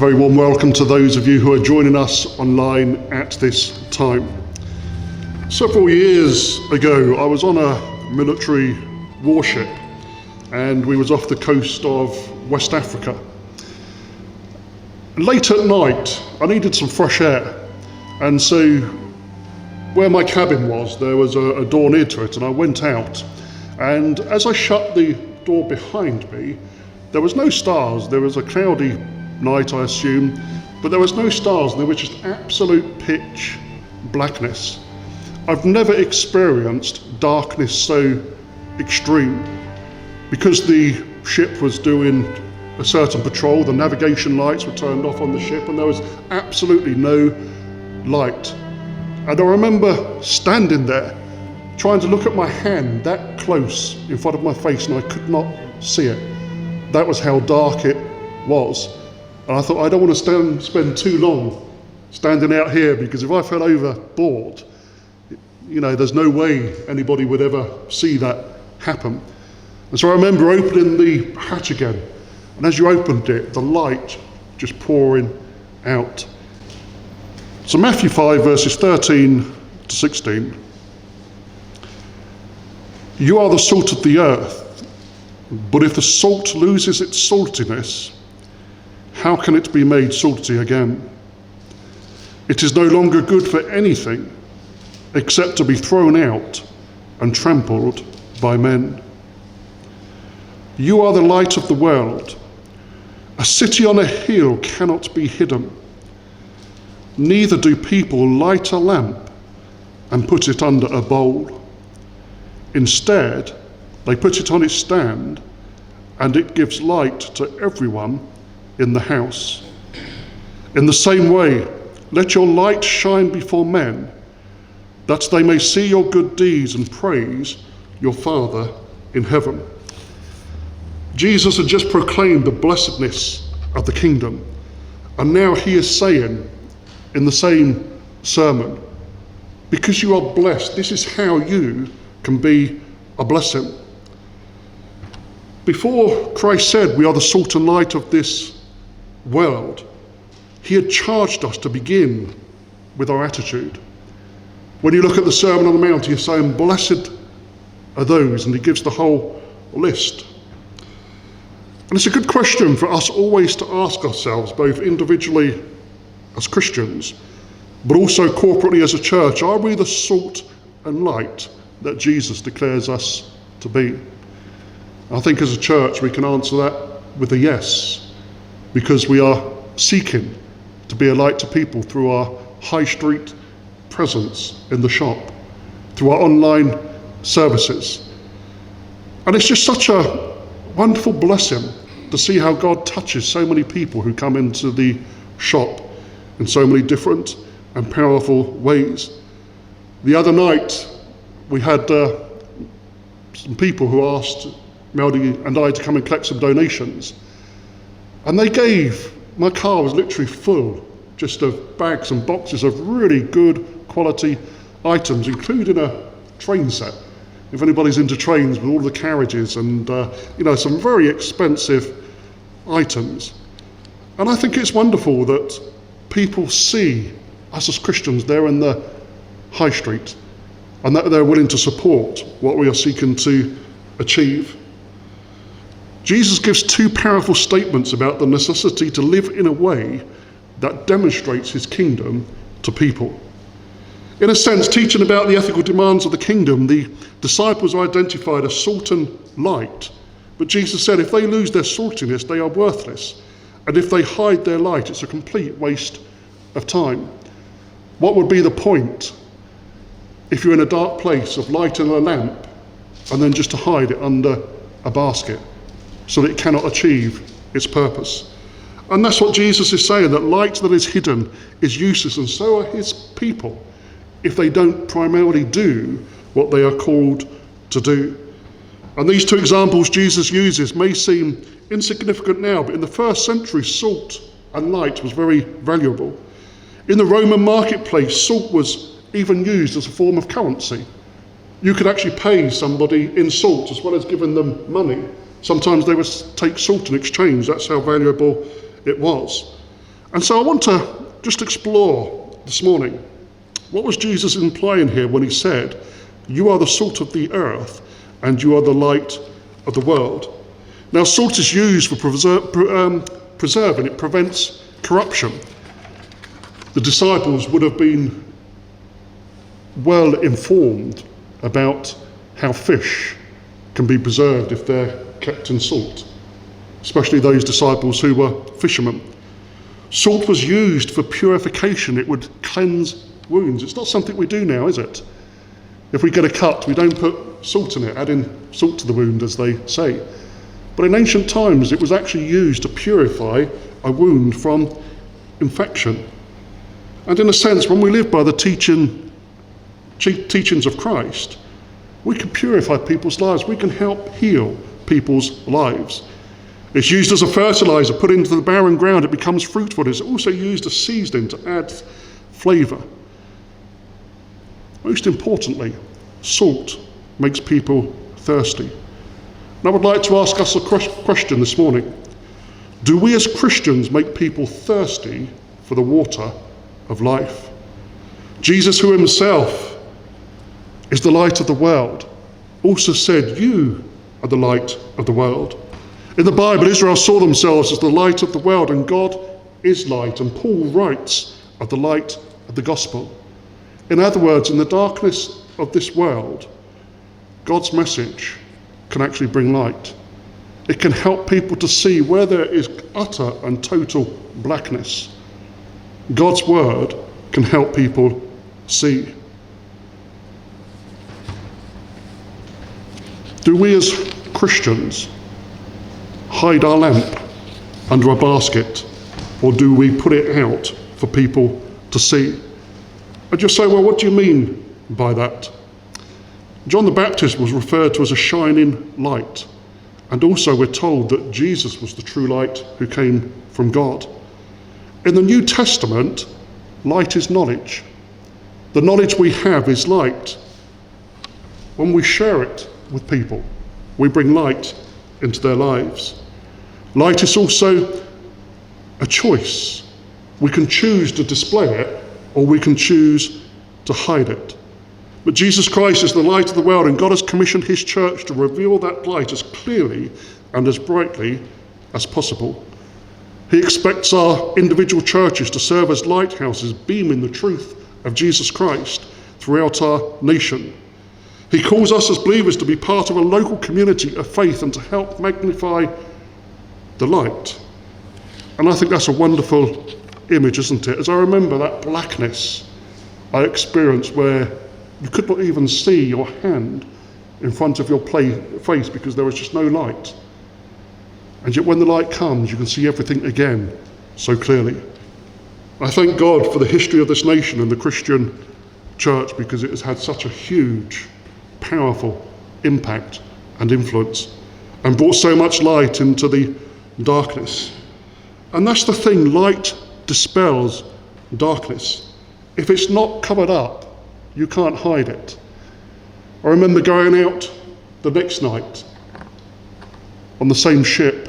very warm welcome to those of you who are joining us online at this time. Several years ago, I was on a military warship and we was off the coast of West Africa. Late at night, I needed some fresh air, and so where my cabin was, there was a door near to it, and I went out, and as I shut the door behind me, there was no stars. There was a cloudy night, I assume, but there was no stars. There was just absolute pitch blackness. I've never experienced darkness so extreme. Because the ship was doing a certain patrol, the navigation lights were turned off on the ship and there was absolutely no light. And I remember standing there trying to look at my hand that close in front of my face, and I could not see it. That was how dark it was. And I thought, I don't want to spend too long standing out here, because if I fell overboard, there's no way anybody would ever see that happen. And so I remember opening the hatch again, and as you opened it, the light just pouring out. So Matthew 5 verses 13 to 16. You are the salt of the earth, but if the salt loses its saltiness, how can it be made salty again? It is no longer good for anything except to be thrown out and trampled by men. You are the light of the world. A city on a hill cannot be hidden. Neither do people light a lamp and put it under a bowl. Instead, they put it on its stand, and it gives light to everyone in the house. In the same way, let your light shine before men, that they may see your good deeds and praise your Father in heaven. Jesus had just proclaimed the blessedness of the kingdom, and now he is saying in the same sermon, because you are blessed, this is how you can be a blessing. Before Christ said we are the salt and light of this world, he had charged us to begin with our attitude. When you look at the Sermon on the Mount, he's saying, blessed are those, and he gives the whole list. And it's a good question for us always to ask ourselves, both individually as Christians, but also corporately as a church. Are we the salt and light that Jesus declares us to be? I think as a church we can answer that with a yes, because we are seeking to be a light to people through our high street presence in the shop, through our online services. And it's just such a wonderful blessing to see how God touches so many people who come into the shop in so many different and powerful ways. The other night we had some people who asked Melody and I to come and collect some donations, and they gave, my car was literally full just of bags and boxes of really good quality items, including a train set, if anybody's into trains, with all the carriages and some very expensive items. And I think it's wonderful that people see us as Christians there in the high street, and that they're willing to support what we are seeking to achieve. Jesus gives two powerful statements about the necessity to live in a way that demonstrates his kingdom to people. In a sense, teaching about the ethical demands of the kingdom, the disciples are identified as salt and light. But Jesus said if they lose their saltiness, they are worthless. And if they hide their light, it's a complete waste of time. What would be the point if you're in a dark place of lighting a lamp and then just to hide it under a basket so that it cannot achieve its purpose? And that's what Jesus is saying, that light that is hidden is useless, and so are his people if they don't primarily do what they are called to do. And these two examples Jesus uses may seem insignificant now, but in the first century, salt and light was very valuable. In the Roman marketplace, salt was even used as a form of currency. You could actually pay somebody in salt as well as giving them money. Sometimes they would take salt in exchange. That's how valuable it was. And so I want to just explore this morning, what was Jesus implying here when he said, you are the salt of the earth and you are the light of the world? Now, salt is used for preserving. It prevents corruption. The disciples would have been well informed about how fish can be preserved if they're kept in salt, especially those disciples who were fishermen. Salt was used for purification. It would cleanse wounds. It's not something we do now, is it? If we get a cut, we don't put salt in it, adding salt to the wound, as they say. But in ancient times, it was actually used to purify a wound from infection. And in a sense, when we live by the teachings of Christ, we can purify people's lives. We can help heal people's lives. It's used as a fertilizer, put into the barren ground, it becomes fruitful. It's also used as seasoning to add flavour. Most importantly, salt makes people thirsty. And I would like to ask us a question this morning. Do we as Christians make people thirsty for the water of life? Jesus, who himself is the light of the world, also said, you are the light of the world. In the Bible, Israel saw themselves as the light of the world, and God is light. And Paul writes of the light of the gospel. In other words, in the darkness of this world, God's message can actually bring light. It can help people to see where there is utter and total blackness. God's word can help people see. Do we as Christians hide our lamp under a basket, or do we put it out for people to see? And you say, well, what do you mean by that? John the Baptist was referred to as a shining light. And also we're told that Jesus was the true light who came from God. In the New Testament, light is knowledge. The knowledge we have is light. When we share it with people, we bring light into their lives. Light is also a choice. We can choose to display it, or we can choose to hide it. But Jesus Christ is the light of the world, and God has commissioned his church to reveal that light as clearly and as brightly as possible. He expects our individual churches to serve as lighthouses, beaming the truth of Jesus Christ throughout our nation. He calls us as believers to be part of a local community of faith and to help magnify the light. And I think that's a wonderful image, isn't it? As I remember that blackness I experienced where you could not even see your hand in front of your face because there was just no light. And yet when the light comes, you can see everything again so clearly. I thank God for the history of this nation and the Christian church, because it has had such a huge, powerful impact and influence and brought so much light into the darkness. And that's the thing, light dispels darkness. If it's not covered up, you can't hide it. I remember going out the next night on the same ship,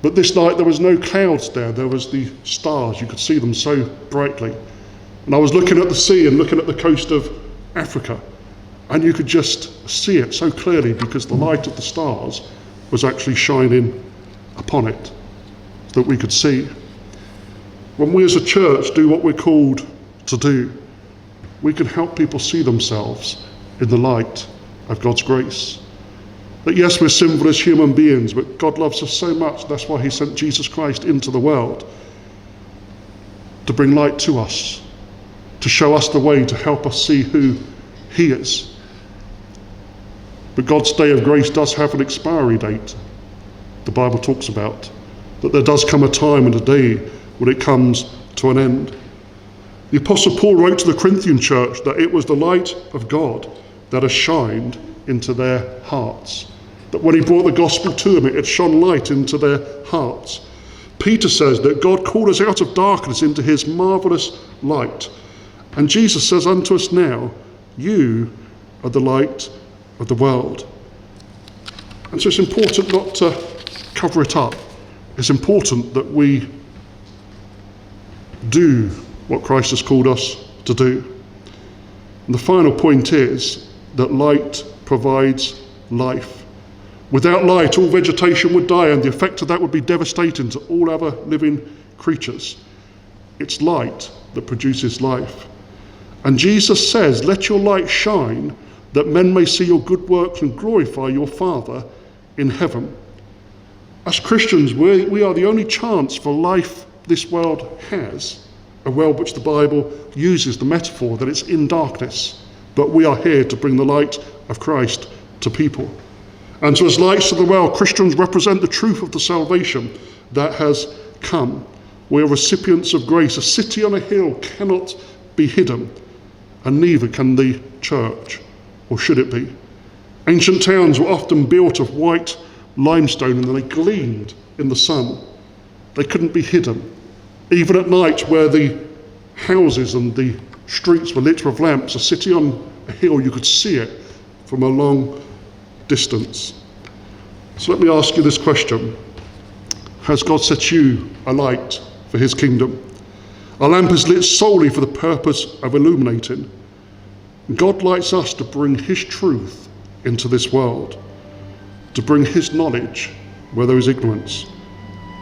but this night there was no clouds there was the stars. You could see them so brightly. And I was looking at the sea and looking at the coast of Africa, and you could just see it so clearly because the light of the stars was actually shining upon it, so that we could see. When we as a church do what we're called to do, we can help people see themselves in the light of God's grace. That yes, we're sinful as human beings, but God loves us so much, that's why he sent Jesus Christ into the world to bring light to us, to show us the way, to help us see who he is. But God's day of grace does have an expiry date. The Bible talks about that there does come a time and a day when it comes to an end. The Apostle Paul wrote to the Corinthian church that it was the light of God that has shined into their hearts. That when he brought the gospel to them, it had shone light into their hearts. Peter says that God called us out of darkness into his marvellous light. And Jesus says unto us now, you are the light of the world. And so it's important not to cover it up. It's important that we do what Christ has called us to do. And the final point is that light provides life. Without light, all vegetation would die, and the effect of that would be devastating to all other living creatures. It's light that produces life. And Jesus says, "Let your light shine, that men may see your good works and glorify your Father in heaven." As Christians, we are the only chance for life this world has, a world which the Bible uses the metaphor that it's in darkness, but we are here to bring the light of Christ to people. And so as lights of the world, Christians represent the truth of the salvation that has come. We are recipients of grace. A city on a hill cannot be hidden, and neither can the church, or should it be. Ancient towns were often built of white limestone, and they gleamed in the sun. They couldn't be hidden. Even at night, where the houses and the streets were lit with lamps, a city on a hill, you could see it from a long distance. So let me ask you this question. Has God set you a light for his kingdom? Our lamp is lit solely for the purpose of illuminating. God lights us to bring his truth into this world, to bring his knowledge where there is ignorance,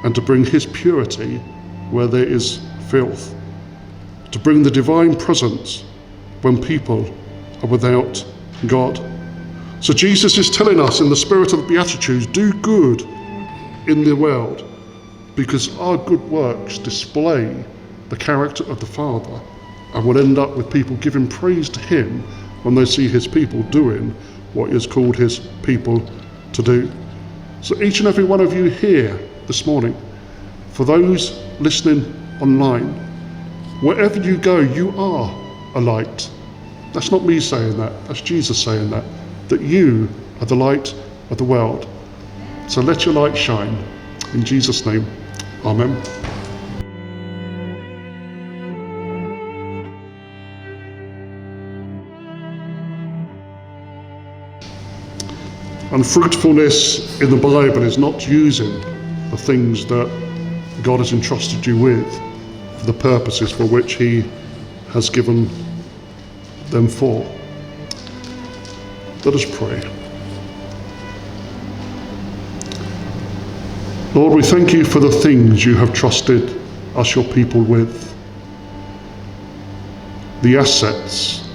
and to bring his purity where there is filth, to bring the divine presence when people are without God. So Jesus is telling us in the spirit of the Beatitudes, do good in the world, because our good works display the character of the Father, and will end up with people giving praise to him when they see his people doing what he has called his people to do. So each and every one of you here this morning, for those listening online, wherever you go, you are a light. That's not me saying that, that's Jesus saying that you are the light of the world. So let your light shine. In Jesus' name, amen. And fruitfulness in the Bible is not using the things that God has entrusted you with for the purposes for which he has given them for. Let us pray. Lord, we thank you for the things you have trusted us, your people, with. The assets,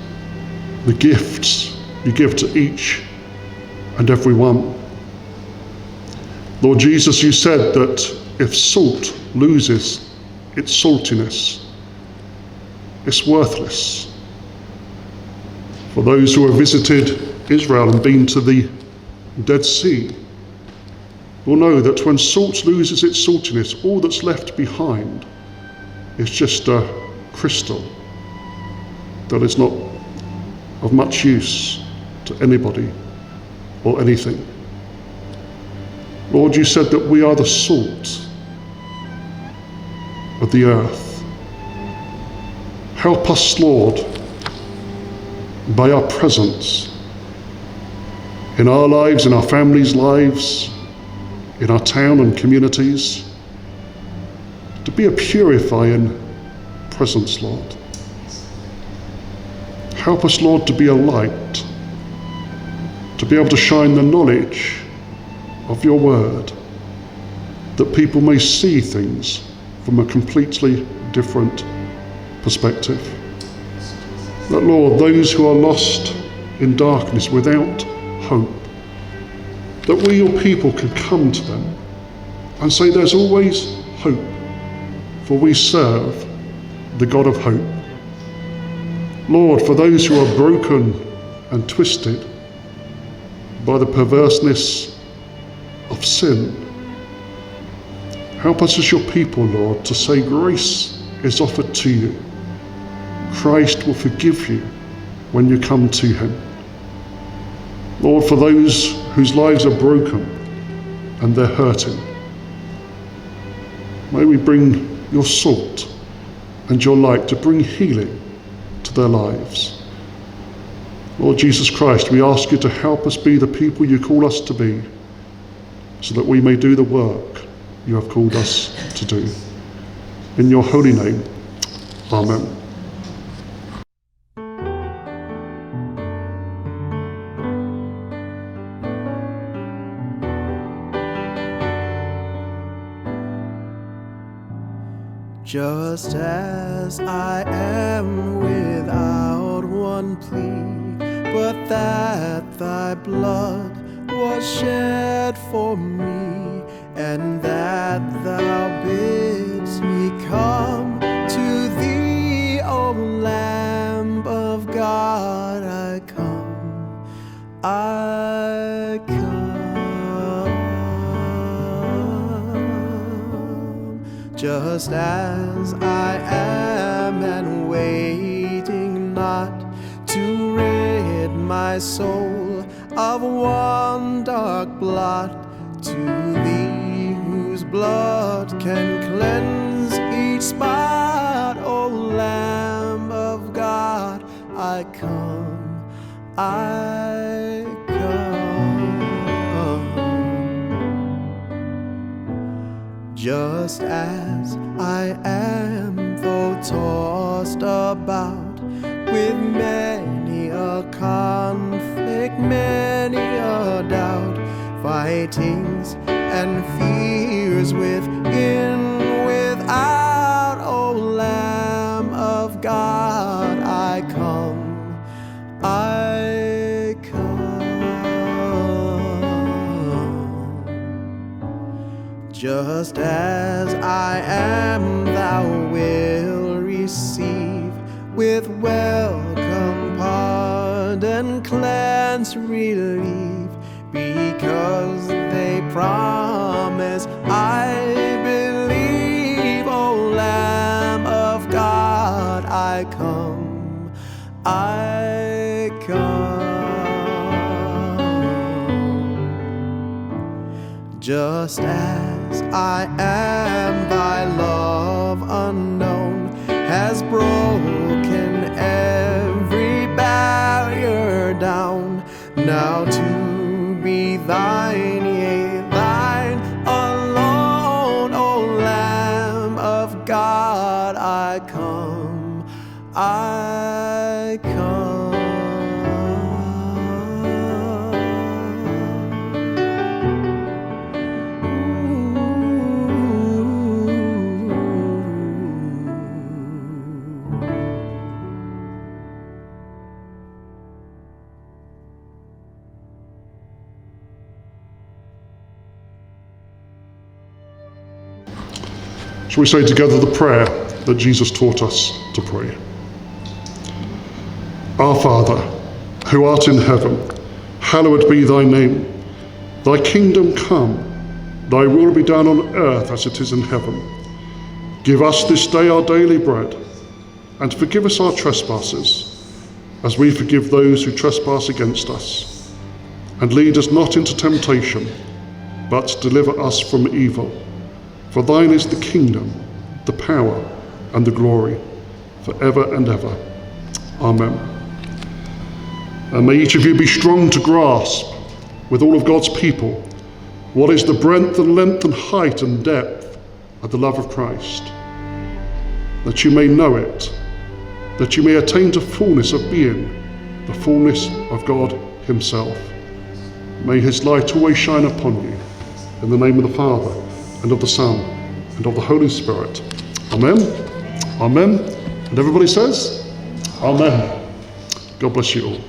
the gifts you give to each and every one. Lord Jesus, you said that if salt loses its saltiness, it's worthless. For those who have visited Israel and been to the Dead Sea will know that when salt loses its saltiness, all that's left behind is just a crystal that is not of much use to anybody or anything. Lord, you said that we are the salt of the earth. Help us, Lord, by our presence in our lives, in our families' lives, in our town and communities, to be a purifying presence, Lord. Help us, Lord, to be a light, to be able to shine the knowledge of your word, that people may see things from a completely different perspective. That, Lord, those who are lost in darkness without hope, that we, your people, can come to them and say there's always hope, for we serve the God of hope. Lord, for those who are broken and twisted by the perverseness of sin, help us as your people, Lord, to say grace is offered to you. Christ will forgive you when you come to him. Lord, for those whose lives are broken and they're hurting, may we bring your salt and your light to bring healing to their lives. Lord Jesus Christ, we ask you to help us be the people you call us to be, so that we may do the work you have called us to do. In your holy name, Amen. Just as I am without one plea, but that thy blood was shed for me, and that thou bidst me come to thee, O Lamb of God, I come, I come. Just as I am, and waiting not to rid my soul of one dark blot, to thee whose blood can cleanse each spot, O Lamb of God, I come, I come. Just as I am, though tossed about with many a conflict, many a doubt, fightings and fears within, without, O Lamb of God, I come, I come. Just as I am, thou wilt receive with welcome pardon, cleanse, relief, because they promise, I believe, O Lamb of God, I come, I come. Just as I am, thy love unknown has broken every barrier down, now to be thine, yea, thine alone, O Lamb of God, I come, I come. Shall we say together the prayer that Jesus taught us to pray? Our Father, who art in heaven, hallowed be thy name. Thy kingdom come, thy will be done on earth as it is in heaven. Give us this day our daily bread, and forgive us our trespasses, as we forgive those who trespass against us. And lead us not into temptation, but deliver us from evil. For thine is the kingdom, the power, and the glory, forever and ever. Amen. And may each of you be strong to grasp, with all of God's people, what is the breadth and length and height and depth of the love of Christ, that you may know it, that you may attain to fullness of being, the fullness of God himself. May his light always shine upon you, in the name of the Father, and of the Son, and of the Holy Spirit. Amen. Amen. And everybody says, Amen. God bless you all.